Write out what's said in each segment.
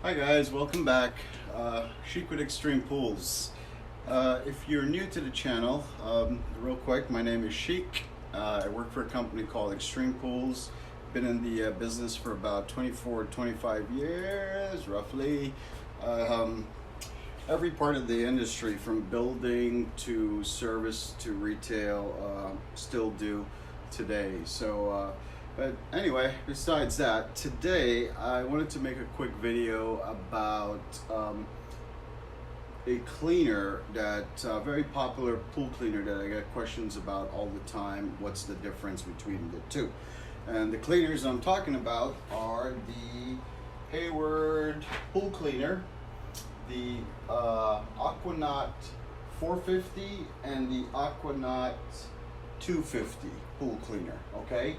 Hi guys, welcome back. Sheik with Extreme Pools. If you're new to the channel, real quick, my name is Sheik. I work for a company called Extreme Pools. Been in the business for about 25 years, roughly. Every part of the industry, from building to service to retail, still do today. But anyway, besides that, today I wanted to make a quick video about a cleaner very popular pool cleaner that I get questions about all the time. What's the difference between the two? And the cleaners I'm talking about are the Hayward pool cleaner, the Aquanaut 450 and the Aquanaut 250 pool cleaner, okay?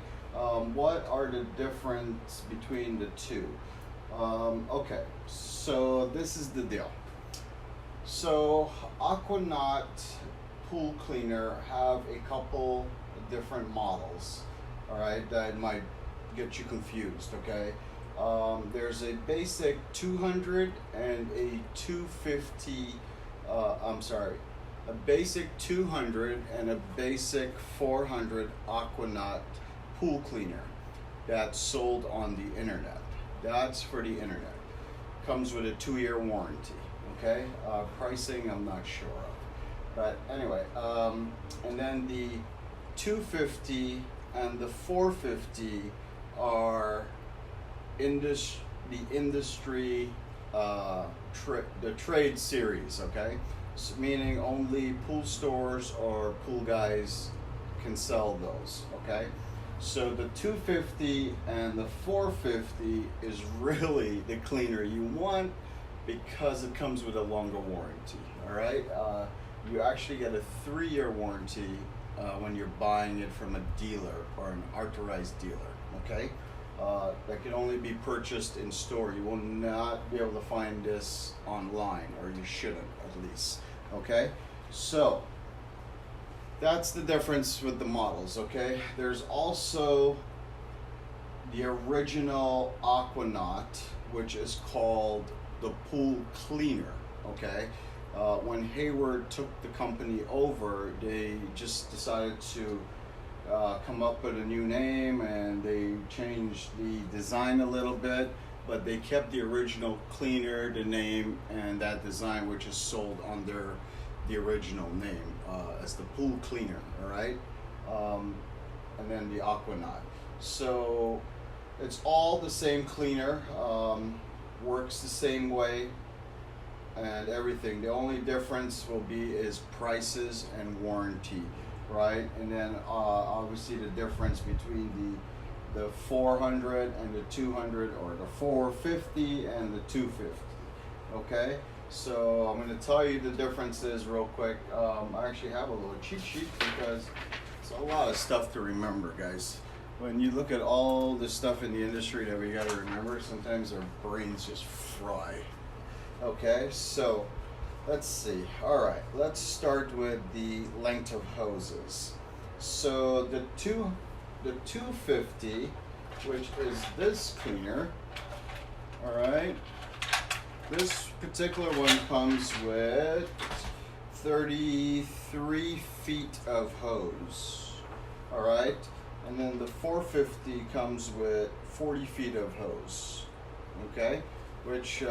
What are the difference between the two? Okay, so this is the deal. So Aquanaut pool cleaner have a couple different models, all right, that might get you confused, okay? There's a basic 200 and a 250, a basic 200 and a basic 400 Aquanaut pool cleaner that's sold on the internet. That's for the internet. Comes with a 2-year warranty, okay? Pricing I'm not sure of, but anyway, and then the 250 and the 450 are the industry the trade series, okay? So meaning only pool stores or pool guys can sell those, okay? So the 250 and the 450 is really the cleaner you want because it comes with a longer warranty, all right? You actually get a 3-year warranty when you're buying it from a dealer or an authorized dealer, okay? That can only be purchased in store. You will not be able to find this online, or you shouldn't at least, okay? So that's the difference with the models, okay? There's also the original Aquanaut, which is called the pool cleaner, okay? When Hayward took the company over, they just decided to come up with a new name, and they changed the design a little bit, but they kept the original cleaner, the name, and that design, which is sold under the original name as the pool cleaner, all right? And then the Aquanaut. So it's all the same cleaner, works the same way and everything. The only difference will be is prices and warranty, right? And then obviously the difference between the 400 and the 200, or the 450 and the 250, okay? So I'm going to tell you the differences real quick. I actually have a little cheat sheet because it's a lot of stuff to remember, guys. When you look at all the stuff in the industry that we got to remember, sometimes our brains just fry. Okay, so let's see. All right, let's start with the length of hoses. So the 250, which is this cleaner, all right, this particular one comes with 33 feet of hose, all right? And then the 450 comes with 40 feet of hose, okay? Which,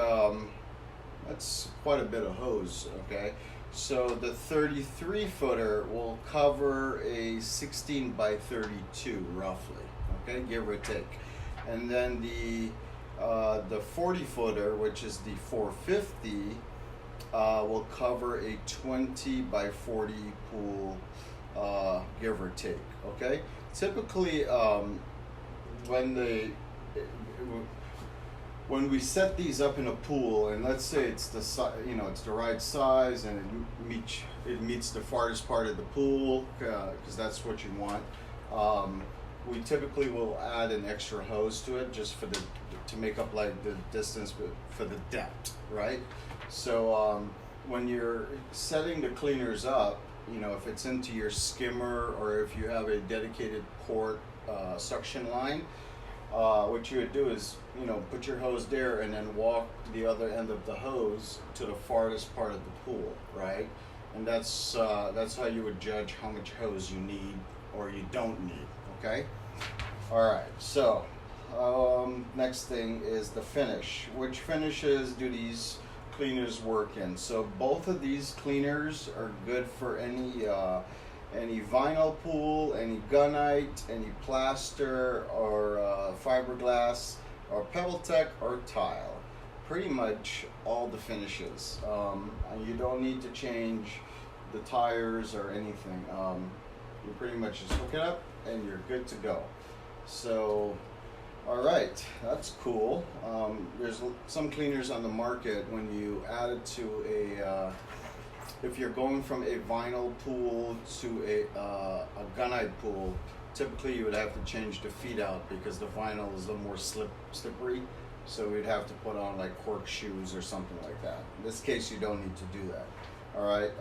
that's quite a bit of hose, okay? So the 33 footer will cover a 16 by 32 roughly, okay, give or take. And then the 40 footer, which is the 450, will cover a 20 by 40 pool, give or take, okay? Typically, when we set these up in a pool, and let's say it's it's the right size and it meets the farthest part of the pool, because that's what you want. We typically will add an extra hose to it just to make up like the distance for the depth, right? So when you're setting the cleaners up, if it's into your skimmer or if you have a dedicated port suction line, what you would do is, you know, put your hose there and then walk the other end of the hose to the farthest part of the pool, right? And that's how you would judge how much hose you need or you don't need, okay? All right, so next thing is the finish. Which finishes do these cleaners work in? So both of these cleaners are good for any vinyl pool, any gunite, any plaster, or fiberglass, or PebbleTech, or tile. Pretty much all the finishes. And you don't need to change the tires or anything. You pretty much just hook it up and you're good to go. So, all right, that's cool. There's some cleaners on the market when you add it to a if you're going from a vinyl pool to a gunite pool, typically you would have to change the feet out because the vinyl is a little more slippery. So we'd have to put on like cork shoes or something like that. In this case, you don't need to do that. All right.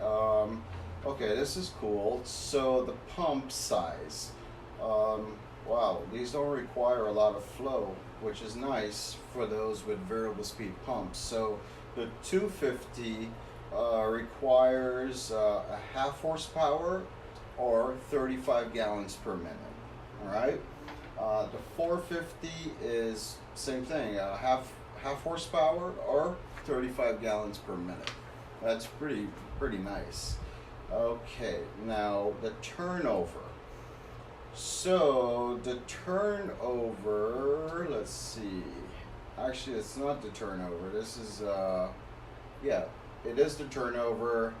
Okay, this is cool. So the pump size. Wow, these don't require a lot of flow, which is nice for those with variable speed pumps. So the 250 requires a half horsepower or 35 gallons per minute. All right. The 450 is same thing, half horsepower or 35 gallons per minute. That's pretty nice. Okay, now the turnover. So the turnover, let's see. Actually, it's not the turnover. This is yeah, it is the turnover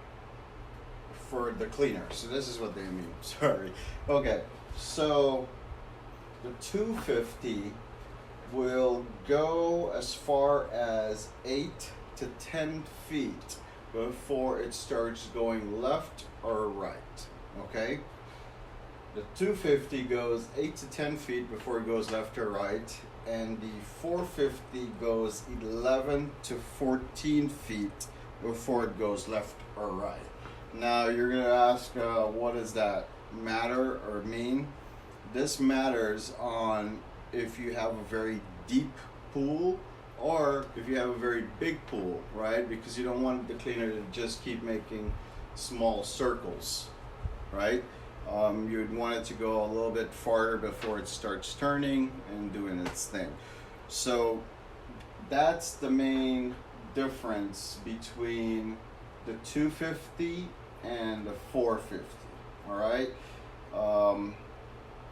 for the cleaner. So this is what they mean. Sorry. Okay, so the 250 will go as far as 8 to 10 feet before it starts going left or right. Okay? The 250 goes 8 to 10 feet before it goes left or right, and the 450 goes 11 to 14 feet before it goes left or right. Now you're going to ask, what does that matter or mean? This matters on if you have a very deep pool or if you have a very big pool, right? Because you don't want the cleaner to just keep making small circles, right? You would want it to go a little bit farther before it starts turning and doing its thing. So that's the main difference between the 250 and the 450, all right?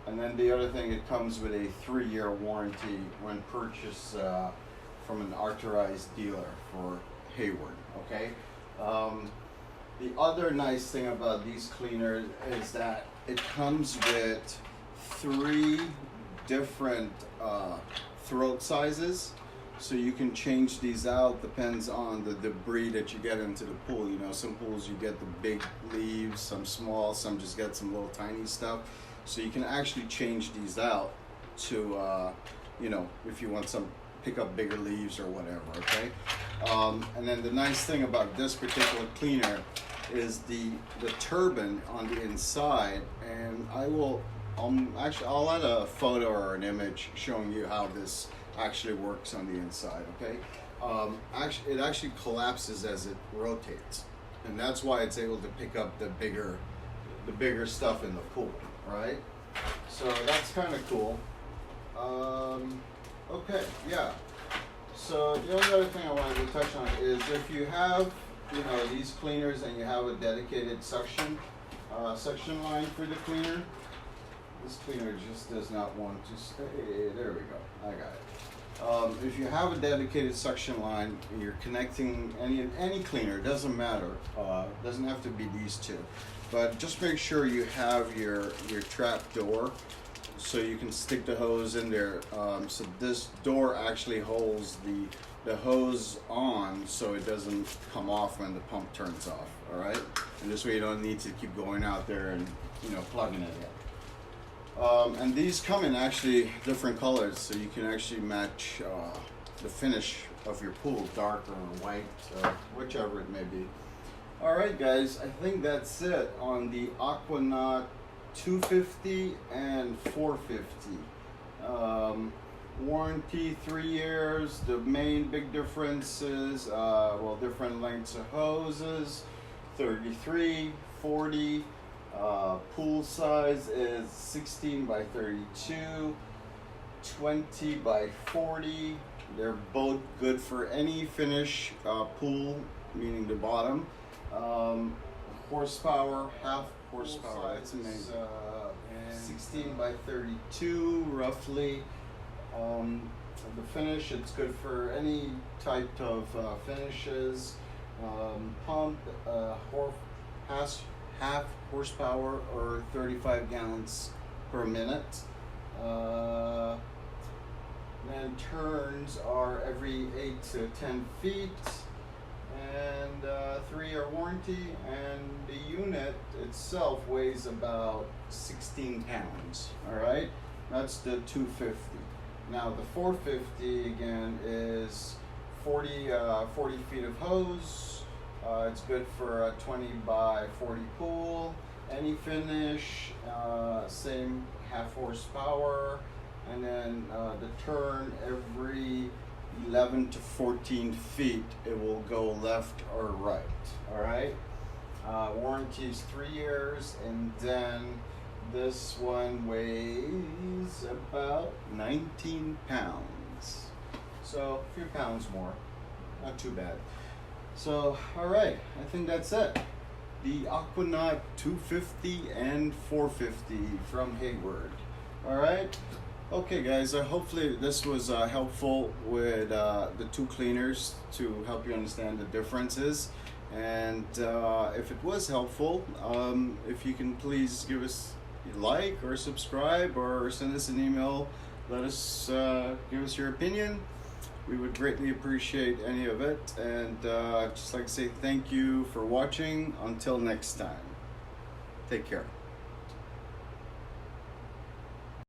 And then the other thing, it comes with a 3-year warranty when purchased from an authorized dealer for Hayward, okay? The other nice thing about these cleaners is that it comes with 3 different throat sizes. So you can change these out, depends on the debris that you get into the pool. You know, some pools you get the big leaves, some small, some just get some little tiny stuff. So you can actually change these out to, you know, if you want some, pick up bigger leaves or whatever, okay? And then the nice thing about this particular cleaner is the turbine on the inside, and I'll add a photo or an image showing you how this actually works on the inside, okay? It actually collapses as it rotates, and that's why it's able to pick up the bigger stuff in the pool, right? So that's kind of cool. Okay, yeah. So the only other thing I wanted to touch on is if you have, you know, these cleaners and you have a dedicated suction line for the cleaner, this cleaner just does not want to stay. There we go. I got it. If you have a dedicated suction line, you're connecting any cleaner, it doesn't matter. Doesn't have to be these two. But just make sure you have your trap door so you can stick the hose in there. So this door actually holds the hose on so it doesn't come off when the pump turns off, all right? And this way you don't need to keep going out there and, you know, plugging it in. And these come in actually different colors, so you can actually match the finish of your pool, dark or white, whichever it may be. All right, guys, I think that's it on the Aquanaut 250 and 450. Warranty 3 years. The main big difference is well, different lengths of hoses, 33, 40. Pool size is 16 by 32, 20 by 40. They're both good for any finish pool, meaning the bottom. Horsepower, half horsepower. That's amazing. 16 by 32, roughly. The finish, it's good for any type of finishes. Pump, half horsepower or 35 gallons per minute. And turns are every 8 to 10 feet. And 3-year warranty, and the unit itself weighs about 16 pounds. All right, that's the 250. Now the 450 again is 40 feet of hose. It's good for a 20 by 40 pool. Any finish, same half horsepower, and then the turn every 11 to 14 feet, it will go left or right. All right. Warranty is 3 years, and then this one weighs about 19 pounds. So a few pounds more, not too bad. So, all right, I think that's it. The Aquanaut 250 and 450 from Hayward. All right. Okay, guys, hopefully this was helpful with the two cleaners to help you understand the differences. And if it was helpful, if you can please give us a like or subscribe or send us an email, let us give us your opinion. We would greatly appreciate any of it. And just like to say thank you for watching. Until next time, take care.